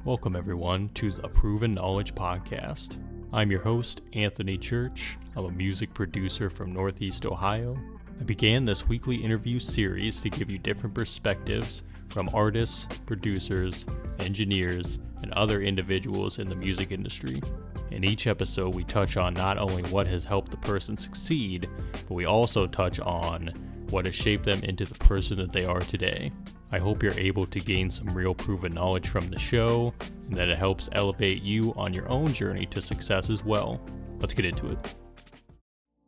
Welcome everyone to the Proven Knowledge Podcast. I'm your host, Anthony Church. I'm a music producer from Northeast Ohio. I began this weekly interview series to give you different perspectives from artists, producers, engineers, and other individuals in the music industry. In each episode, we touch on not only what has helped the person succeed, but we also touch on what has shaped them into the person that they are today. I hope you're able to gain some real proven knowledge from the show, and that it helps elevate you on your own journey to success as well. Let's get into it. What's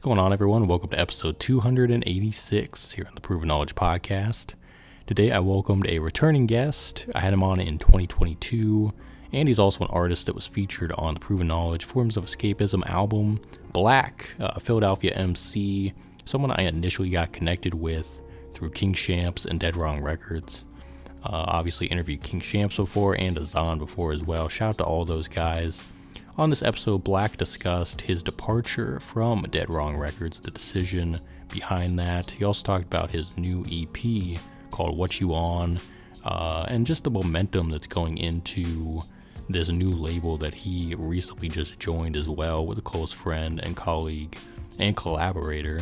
going on, everyone? Welcome to episode 286 here on the Proven Knowledge Podcast. Today I welcomed a returning guest. I had him on in 2022, and he's also an artist that was featured on the Proven Knowledge Forms of Escapism album. Blak, a Philadelphia MC, someone I initially got connected with through King Shamps and Dead Wrong Records. Obviously interviewed King Shamps before and Azan before as well. Shout out to all those guys. On this episode, Blak discussed his departure from Dead Wrong Records, the decision behind that. He also talked about his new EP called What You On, and just the momentum that's going into this new label that he recently just joined as well with a close friend and colleague and collaborator.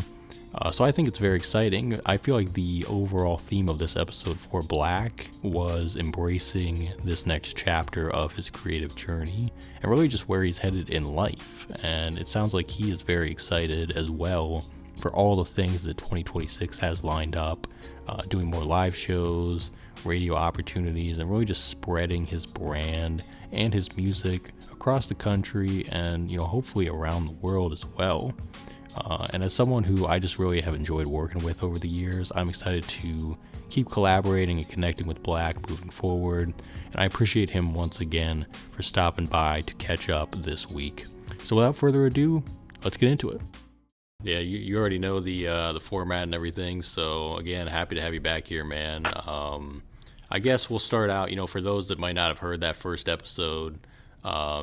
So I think it's very exciting. I feel like the overall theme of this episode for Blak was embracing this next chapter of his creative journey and really just where he's headed in life. And it sounds like he is very excited as well for all the things that 2026 has lined up, doing more live shows, radio opportunities, and really just spreading his brand and his music across the country and, hopefully around the world as well. And as someone who I just really have enjoyed working with over the years, I'm excited to keep collaborating and connecting with Blak moving forward. And I appreciate him once again for stopping by to catch up this week. So without further ado, let's get into it. Yeah, you already know the format and everything. So again, happy to have you back here, man. I guess we'll start out, for those that might not have heard that first episode,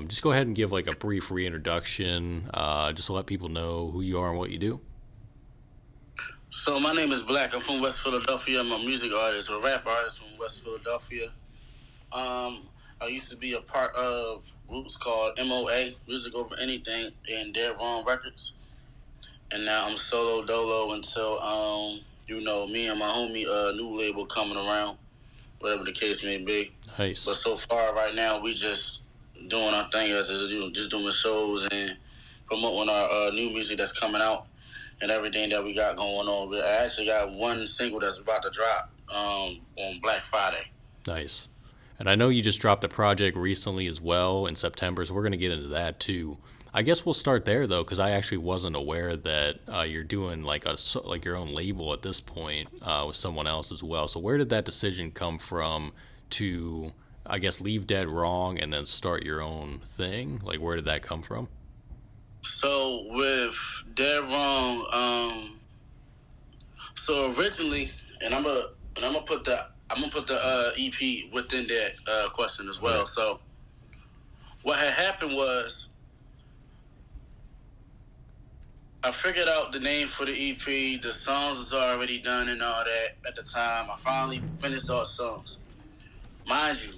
just go ahead and give like a brief reintroduction, just to let people know who you are and what you do. So my name is Blak. I'm from West Philadelphia. I'm a music artist, a rap artist from West Philadelphia. I used to be a part of groups called MOA, Music Over Anything, and Dead Wrong Records. And now I'm solo dolo until, me and my homie, new label coming around, whatever the case may be. Nice. But so far right now, we just doing our thing as just doing shows and promoting our new music that's coming out and everything that we got going on. I actually got one single that's about to drop on Black Friday. Nice. And I know you just dropped a project recently as well in September, so we're going to get into that too. I guess we'll start there though, because I actually wasn't aware that you're doing like your own label at this point with someone else as well. So where did that decision come from to, I guess, leave Dead Wrong and then start your own thing? Like, where did that come from? So with Dead Wrong, so originally, and I'm gonna put the EP within that question as well. Right. So what had happened was I figured out the name for the EP. The songs was already done and all that at the time. I finally finished all the songs. Mind you,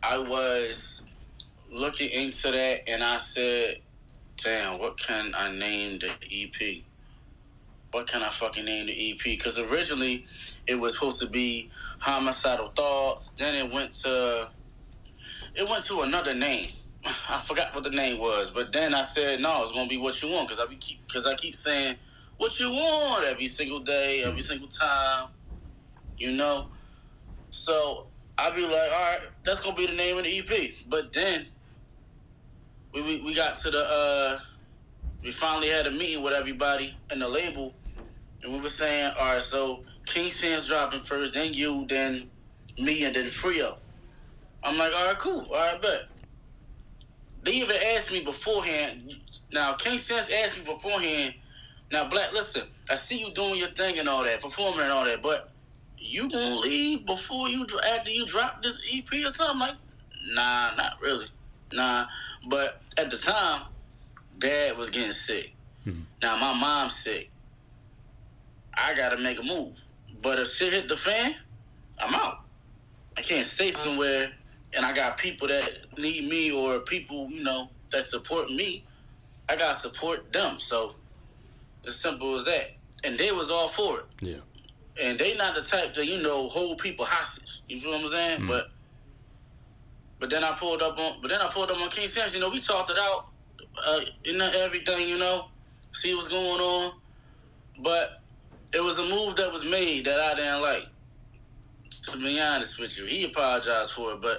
I was looking into that and I said, damn, what can I name the EP? What can I fucking name the EP? Because originally it was supposed to be Homicidal Thoughts. Then it went to another name. I forgot what the name was. But then I said, no, it's going to be What You Want. Because I keep saying, what you want every single day, every single time, So I'd be like, all right, that's going to be the name of the EP. But then we got to we finally had a meeting with everybody in the label, and we were saying, all right, so King Sam's dropping first, then you, then me, and then Frio. I'm like, all right, cool, all right, bet. They even asked me beforehand. Now, King Sam's asked me beforehand, now, Blak, listen, I see you doing your thing and all that, performing and all that, but you gonna leave after you drop this EP or something? Like, nah, not really. Nah, but at the time, Dad was getting sick. Mm-hmm. Now my mom's sick. I gotta make a move. But if shit hit the fan, I'm out. I can't stay somewhere and I got people that need me or people, that support me, I got to support them. So, as simple as that. And they was all for it. Yeah. And they not the type to, hold people hostage. You feel what I'm saying? But then I pulled up on King Sam's. We talked it out, everything, see what's going on. But it was a move that was made that I didn't like. To be honest with you, he apologized for it, but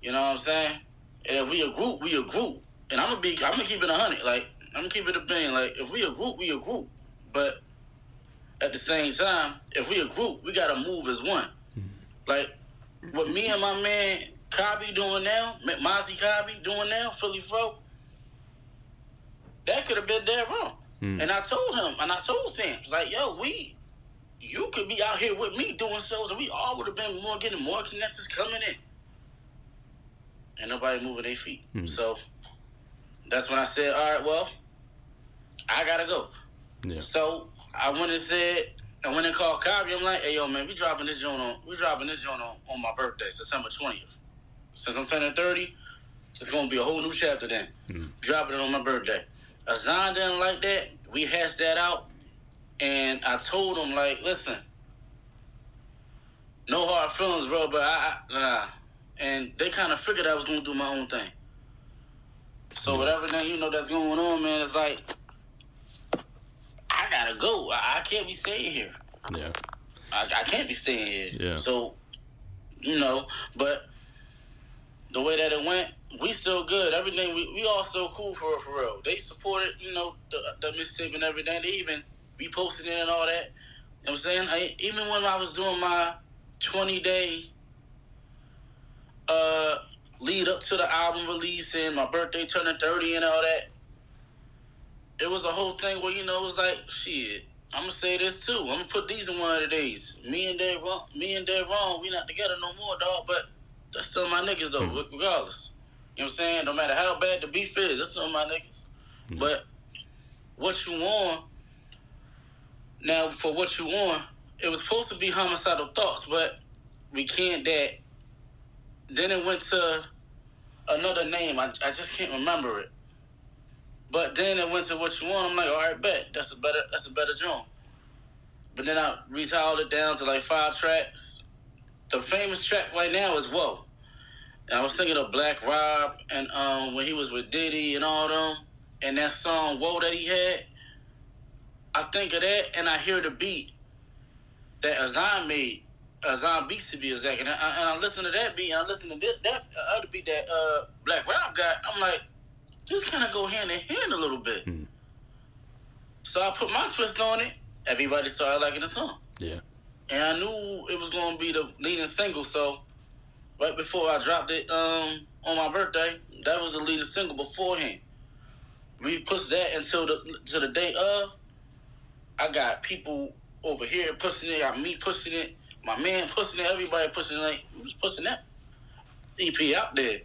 you know what I'm saying. And if we a group, we a group. And I'm gonna keep it 100. Like I'm gonna keep it a bang. Like if we a group, we a group. But at the same time, if we a group, we gotta move as one. Like what me and my man Cobby doing now, Mozzie Cobby doing now, Philly Fro, that could have been dead wrong. And I told him, and I told Sam, like, yo, you could be out here with me doing shows, and we all would have been getting more connections coming in. And nobody moving their feet. So that's when I said, all right, well, I gotta go. Yeah. So I went and called Cobby. I'm like, hey, yo, man, we dropping this joint on my birthday, September 20th. Since I'm turning 30, it's gonna be a whole new chapter then. Dropping it on my birthday. Azan didn't like that. We hashed that out. And I told him, like, listen, no hard feelings, bro, but nah. And they kind of figured I was going to do my own thing. So with everything, that's going on, man, it's like, I got to go. I can't be staying here. Yeah. I can't be staying here. Yeah. So, but the way that it went, we still good. Everything, we all still cool for real. They supported, the mixtape and everything. They even reposted it and all that. You know what I'm saying? Even when I was doing my 20-day lead up to the album release and my birthday turning 30 and all that, it was a whole thing where, it was like, shit, I'm going to say this too. I'm going to put these in one of the days. Me and Dave Wrong, we not together no more, dog, but that's still my niggas, though, regardless. You know what I'm saying? No matter how bad the beef is, that's still my niggas. But what you on, now for what you on, it was supposed to be Homicidal Thoughts, but we can't that. Then it went to another name. I just can't remember it. But then it went to What You Want. I'm like, all right, bet. That's a better joint. But then I retitled it down to like 5 tracks. The famous track right now is Whoa. And I was thinking of Blak Rob and when he was with Diddy and all them. And that song Whoa that he had. I think of that and I hear the beat that Azan made. Azan Beats to be exact. And I listen to that beat and I listen to that other beat that Blak Rob got. I'm like, just kind of go hand in hand a little bit. So I put my twist on it. Everybody started liking the song. Yeah. And I knew it was going to be the leading single. So right before I dropped it on my birthday, that was the leading single beforehand. We pushed that until the day of. I got people over here pushing it. I got me pushing it. My man pushing it. Everybody pushing it. Like, who's pushing that EP out there?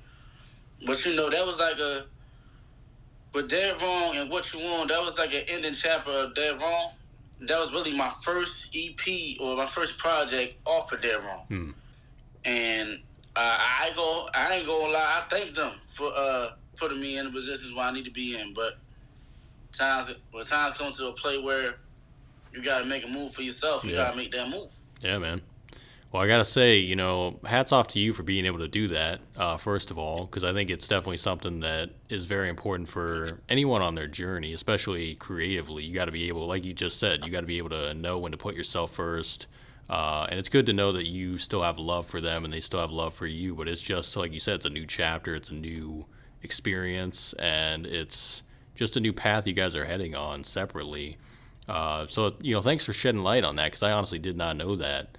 But that was like with Dead Wrong and What You Want, that was like an ending chapter of Dead Wrong. That was really my first EP or my first project off of Dead Wrong. And I ain't gonna lie, I thank them for putting me in the positions where I need to be in. But times come to a play where you gotta make a move for yourself. You gotta make that move. Yeah, man. Well, I gotta say, hats off to you for being able to do that, first of all, because I think it's definitely something that is very important for anyone on their journey, especially creatively. You gotta be able, like you just said, you gotta be able to know when to put yourself first. And it's good to know that you still have love for them and they still have love for you, but it's just, like you said, it's a new chapter, it's a new experience, and it's just a new path you guys are heading on separately. So thanks for shedding light on that, because I honestly did not know that.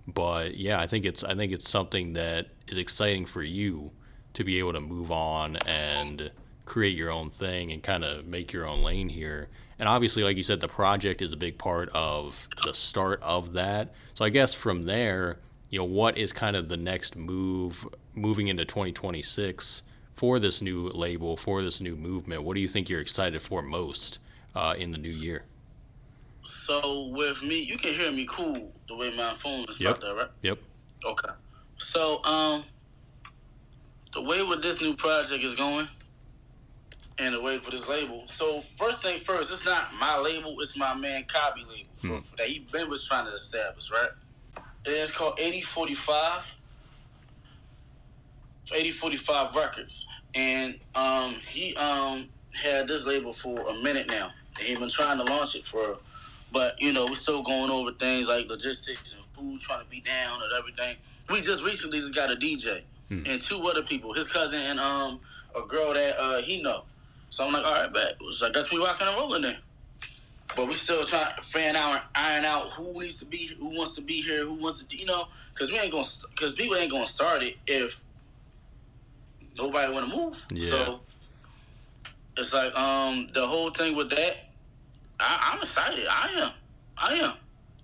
But yeah, I think it's something that is exciting for you to be able to move on and create your own thing and kind of make your own lane here. And obviously, like you said, the project is a big part of the start of that. So I guess from there, what is kind of the next move moving into 2026 for this new label, for this new movement? What do you think you're excited for most in the new year? So with me, you can hear me cool the way my phone is out there, right? Yep. Okay. So the way with this new project is going, and the way for this label. So first thing first, it's not my label, it's my man Cobby label that he been was trying to establish, right? And it's called 8045 Records, and he had this label for a minute now, and he been trying to launch it but you know, we're still going over things like logistics and food trying to be down and everything. We just recently got a DJ and 2 other people, his cousin and a girl that he know. So I'm like, all right, bet. So I guess we rocking and rolling then. But we still trying to iron out who needs to be, who wants to be here, who wants to, you know, because people ain't gonna start it if nobody want to move. Yeah. So it's like the whole thing with that. I'm excited. I am,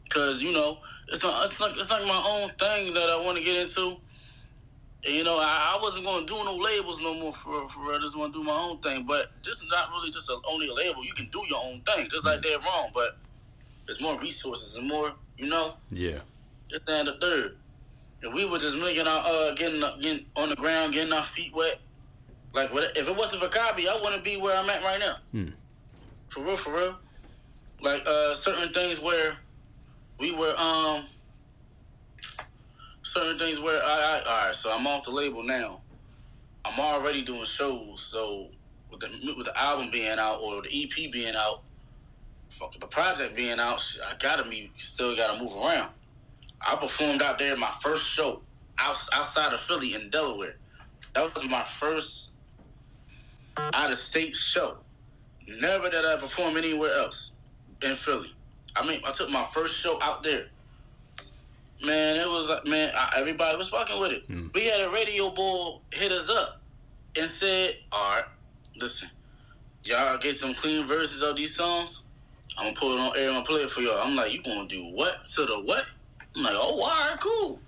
because you know it's like my own thing that I want to get into. And, you know, I wasn't going to do no labels no more for I just want to do my own thing. But this is not really just only a label. You can do your own thing, just like they're wrong. But there's more resources and more, you know. Yeah. This and the third. And we were just making our getting on the ground, getting our feet wet. Like, if it wasn't for Cobby, I wouldn't be where I'm at right now. For real. Like certain things where we were certain things where all right, so I'm off the label now. I'm already doing shows, so with the album being out or the EP being out, the project being out, I still gotta move around. I performed out there my first show outside of Philly in Delaware. That was my first out of state show. Never did I perform anywhere else in Philly. I mean, I took my first show out there. Man, it was like, everybody was fucking with it. We had a radio boy hit us up and said, all right, listen, y'all get some clean verses of these songs. I'm going to put it on air and play it for y'all. I'm like, you going to do what to the what? I'm like, oh, all right, cool.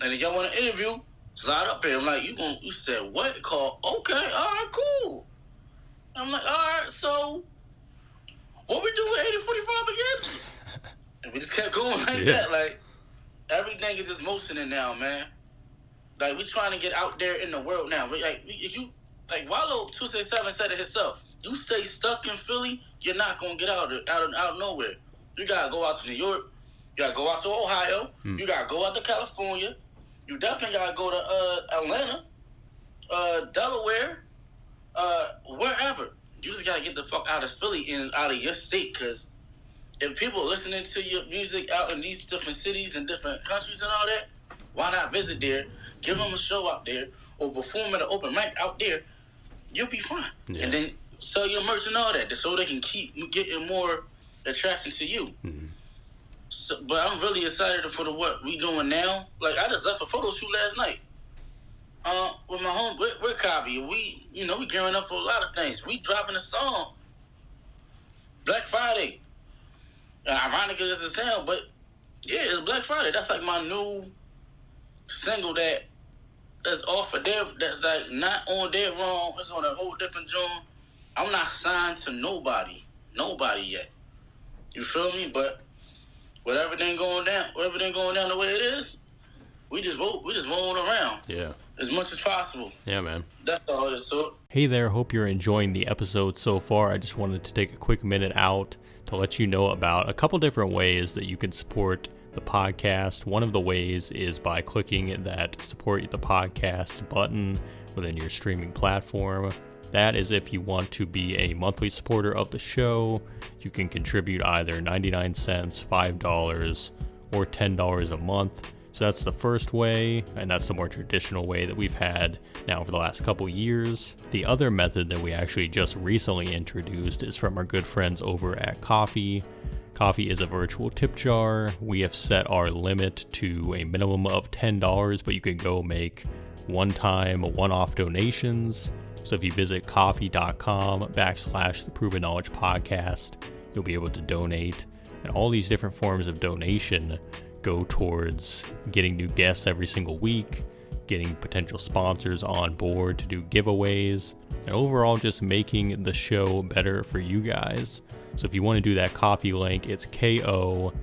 And if y'all want to interview, slide up here. I'm like, you said what? Call, okay, all right, cool. I'm like, all right, so what we do with 8045 again? And we just kept going like that, like, everything is just motioning now, man. Like, we trying to get out there in the world now. Like Wallow 267 said it himself. You stay stuck in Philly, you're not gonna get out nowhere. You gotta go out to New York. You gotta go out to Ohio. You gotta go out to California. You definitely gotta go to Atlanta, Delaware, wherever. You just gotta get the fuck out of Philly and out of your state, because if people are listening to your music out in these different cities and different countries and all that, why not visit there, give them a show out there, or perform at an open mic out there? You'll be fine. Yeah. And then sell your merch and all that, so they can keep getting more attraction to you. So, but I'm really excited for what we doing now. Like, I just left a photo shoot last night with my home, with Cobby. We gearing up for a lot of things. We dropping a song Black Friday. Ironic as it sounds, but yeah, it's Black Friday. That's like my new single that's off of that's like not on their wrong. It's on a whole different genre. I'm not signed to nobody yet. You feel me? But with everything going down the way it is, we just rolling around. Yeah. As much as possible. Yeah, man. That's all it is to it. Hey there, hope you're enjoying the episode so far. I just wanted to take a quick minute out to let you know about a couple different ways that you can support the podcast. One of the ways is by clicking that support the podcast button within your streaming platform. That is if you want to be a monthly supporter of the show. You can contribute either 99 cents, $5, or $10 a month. So that's the first way, and that's the more traditional way that we've had now for the last couple years. The other method that we actually just recently introduced is from our good friends over at Ko-fi. Ko-fi is a virtual tip jar. We have set our limit to a minimum of $10, but you can go make one-time, one-off donations. So if you visit ko-fi.com/the Proven Knowledge Podcast, you'll be able to donate. And all these different forms of donation go towards getting new guests every single week, getting potential sponsors on board to do giveaways, and overall just making the show better for you guys. So if you want to do that Ko-fi link, it's ko-fi.com/the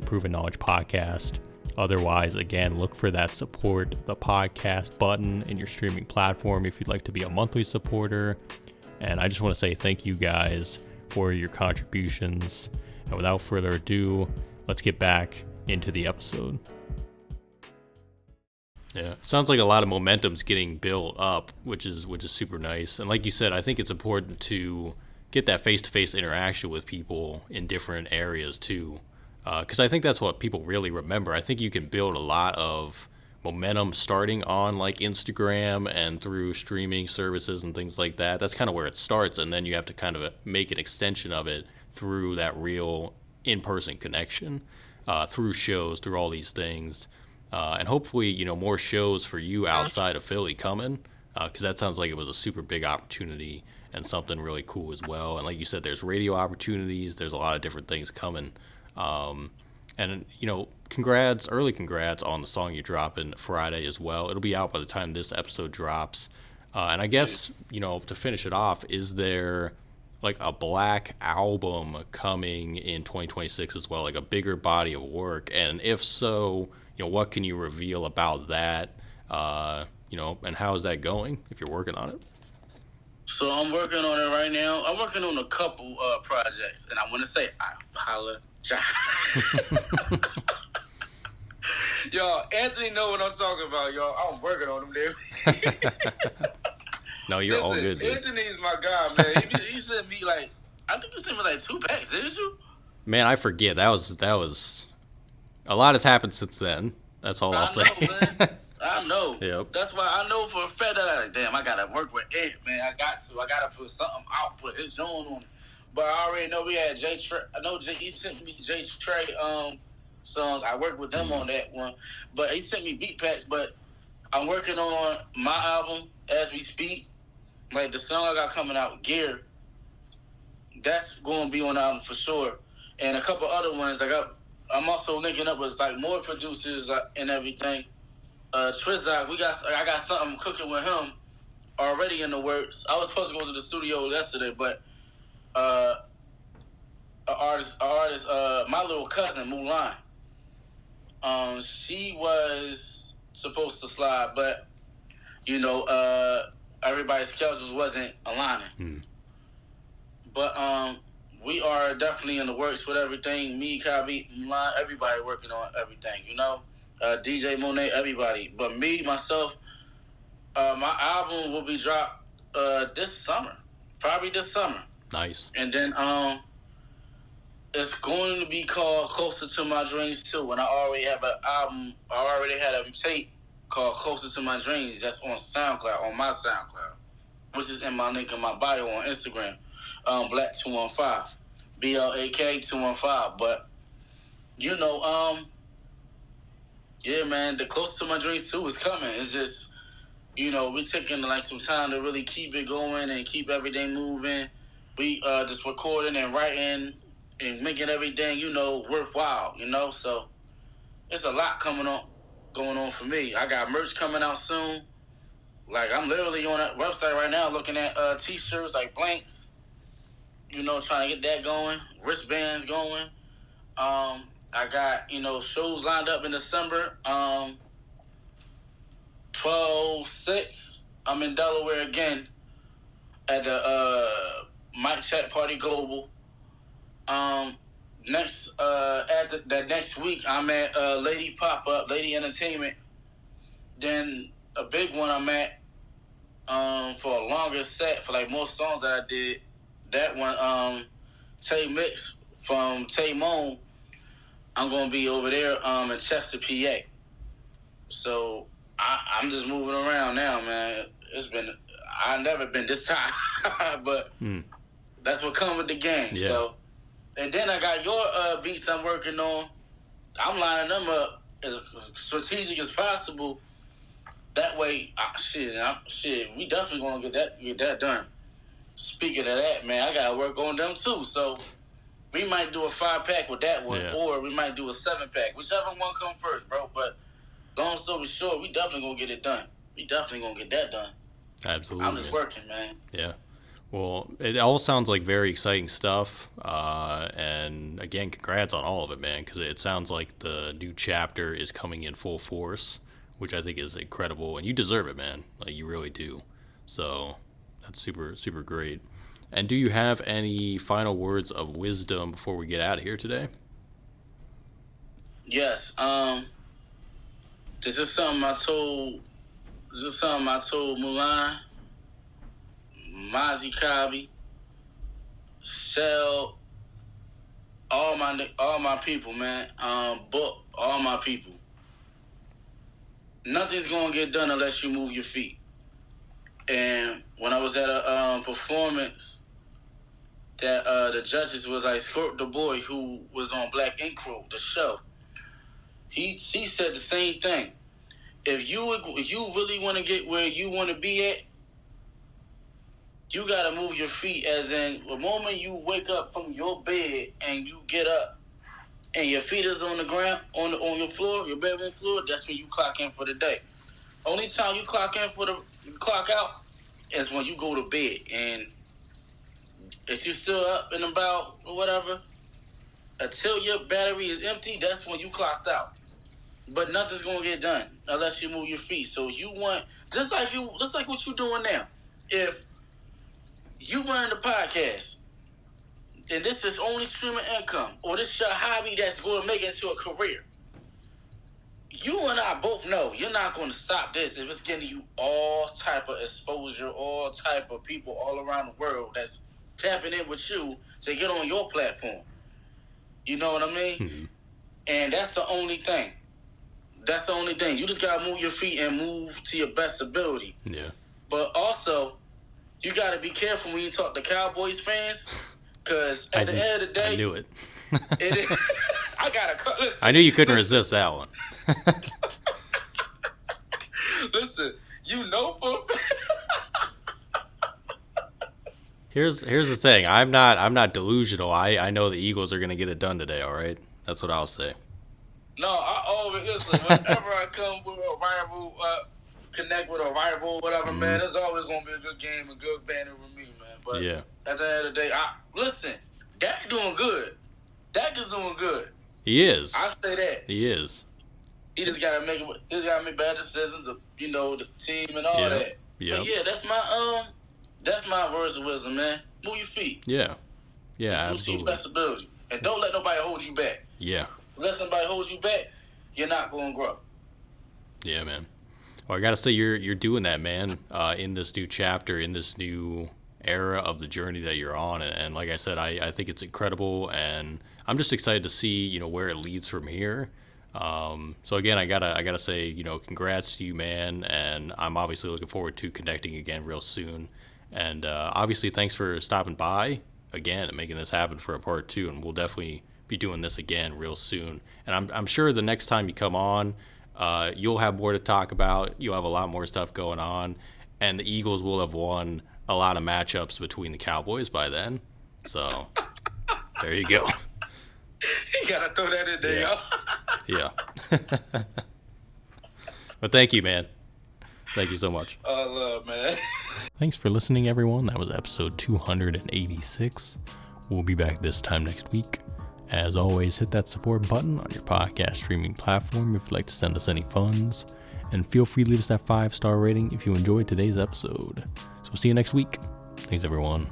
Proven Knowledge Podcast. Otherwise, again, look for that support the podcast button in your streaming platform if you'd like to be a monthly supporter. And I just want to say thank you guys for your contributions. And without further ado, let's get back into the episode. Yeah, it sounds like a lot of momentum's getting built up, which is super nice. And like you said, I think it's important to get that face-to-face interaction with people in different areas too, because I think that's what people really remember. I think you can build a lot of momentum starting on like Instagram and through streaming services and things like that. That's kind of where it starts, and then you have to kind of make an extension of it through that real in-person connection, through shows, through all these things. And hopefully, more shows for you outside of Philly coming, because that sounds like it was a super big opportunity and something really cool as well. And like you said, there's radio opportunities. There's a lot of different things coming. And, early congrats on the song you're dropping Friday as well. It'll be out by the time this episode drops. And I guess, to finish it off, is there like a Blak album coming in 2026 as well, like a bigger body of work? And if so, what can you reveal about that, and how is that going if you're working on it? So I'm working on it right now. I'm working on a couple projects, and I want to say I apologize. Y'all, Anthony know what I'm talking about, y'all. I'm working on them, dude. No, you're all good, dude. Anthony's my guy, man. He sent me I think you sent me 2 packs, didn't you? Man, I forget. That was a lot has happened since then. That's all I'll say. Man. I know. Yep. That's why I know for a fact that I gotta work with Ant, man. I gotta put something out, put his joint on. But I already know we had Jay Trey. I know he sent me Jay Trey songs. I worked with them on that one. But he sent me beat packs. But I'm working on my album as we speak. Like the song I got coming out, Gear. That's going to be on the album for sure. And a couple other ones. I'm also linking up with more producers and everything. Trizak, I got something cooking with him already in the works. I was supposed to go to the studio yesterday, but an artist, my little cousin Mulan, she was supposed to slide, but everybody's schedules wasn't aligning. But we are definitely in the works with everything. Me, Kabi, Mulan, everybody working on everything. DJ Monet, everybody. But me, myself, my album will be dropped this summer. Probably this summer. Nice. And then it's going to be called Closer to My Dreams too. And I already have an album. I already had a tape called Closer to My Dreams. That's on SoundCloud, on my SoundCloud, which is in my link in my bio on Instagram. Blak 215. BLAK 215. But yeah, man, the Close to My Dreams 2 is coming. It's just, we're taking some time to really keep it going and keep everything moving. We just recording and writing and making everything, worthwhile, So it's a lot going on for me. I got merch coming out soon. I'm literally on that website right now looking at T-shirts like blanks, trying to get that going, wristbands going. I got, shows lined up in December. 12/6, I'm in Delaware again at the Mic Check Party Global. Next week, I'm at Lady Pop-Up, Lady Entertainment. Then a big one I'm at for a longer set, for more songs that I did. That one, Tay Mix from Tay Moan. I'm going to be over there in Chester, PA. So I'm just moving around now, man. I've never been this time, but that's what comes with the game. Yeah. So, and then I got your beats I'm working on. I'm lining them up as strategic as possible. That way, we definitely going to get that done. Speaking of that, man, I got to work on them too. So, we might do a 5-pack with that one, or we might do a 7-pack. Whichever one come first, bro. But long story short, we definitely going to get it done. We definitely going to get that done. Absolutely. I'm just working, man. Yeah. Well, it all sounds like very exciting stuff. And again, congrats on all of it, man, because it sounds like the new chapter is coming in full force, which I think is incredible. And you deserve it, man. Like, you really do. So that's super, super great. And do you have any final words of wisdom before we get out of here today? Yes. This is something I told Mulan, Mazi Kabi, Shell, all my people, man. Book, all my people. Nothing's gonna get done unless you move your feet. And when I was at a performance, that the judges was like Squirt the boy who was on Black Ink Crew, the show. He said the same thing. If you really want to get where you want to be at, you gotta move your feet. As in, the moment you wake up from your bed and you get up, and your feet is on the ground, on your floor, your bedroom floor, that's when you clock in for the day. Only time you clock out is when you go to bed. And if you're still up and about or whatever, until your battery is empty, that's when you clocked out. But nothing's gonna get done unless you move your feet. So you want just like what you're doing now. If you run the podcast, and this is only streaming income, or this is your hobby that's going to make it into a career, you and I both know you're not going to stop this if it's getting you all type of exposure, all type of people all around the world that's tapping in with you to get on your platform. You know what I mean? Mm-hmm. And that's the only thing. You just got to move your feet and move to your best ability. Yeah. But also, you got to be careful when you talk to Cowboys fans, because at the end of the day... I knew it. Listen, I knew you couldn't resist that one. Listen, you know for a fact... Here's the thing. I'm not delusional. I know the Eagles are going to get it done today, all right? That's what I'll say. No, I always... Listen, whenever I come with a rival... connect with a rival, whatever, man. It's always gonna be a good game, a good banner with me, man. But yeah, at the end of the day, listen, Dak doing good. Dak is doing good. He is. I say that. He is. He just gotta make bad decisions of, the team and all that. Yeah. But yeah, that's my words of wisdom, man. Move your feet. Yeah. Yeah, absolutely. Flexibility. And don't let nobody hold you back. Yeah. Unless somebody holds you back, you're not gonna grow. Yeah, man. Well, I gotta say, you're doing that, man, in this new chapter, in this new era of the journey that you're on. And like I said, I think it's incredible, and I'm just excited to see, where it leads from here. So again, I gotta say, congrats to you, man, and I'm obviously looking forward to connecting again real soon. And obviously, thanks for stopping by again and making this happen for a part 2, and we'll definitely be doing this again real soon. And I'm sure the next time you come on, you'll have more to talk about. You'll have a lot more stuff going on, and the Eagles will have won a lot of matchups between the Cowboys by then. So there you go. You gotta throw that in there, y'all. Yeah. But thank you, man. Thank you so much. I love, man. Thanks for listening, everyone. That was episode 286. We'll be back this time next week. As always, hit that support button on your podcast streaming platform if you'd like to send us any funds. And feel free to leave us that 5-star rating if you enjoyed today's episode. So we'll see you next week. Thanks, everyone.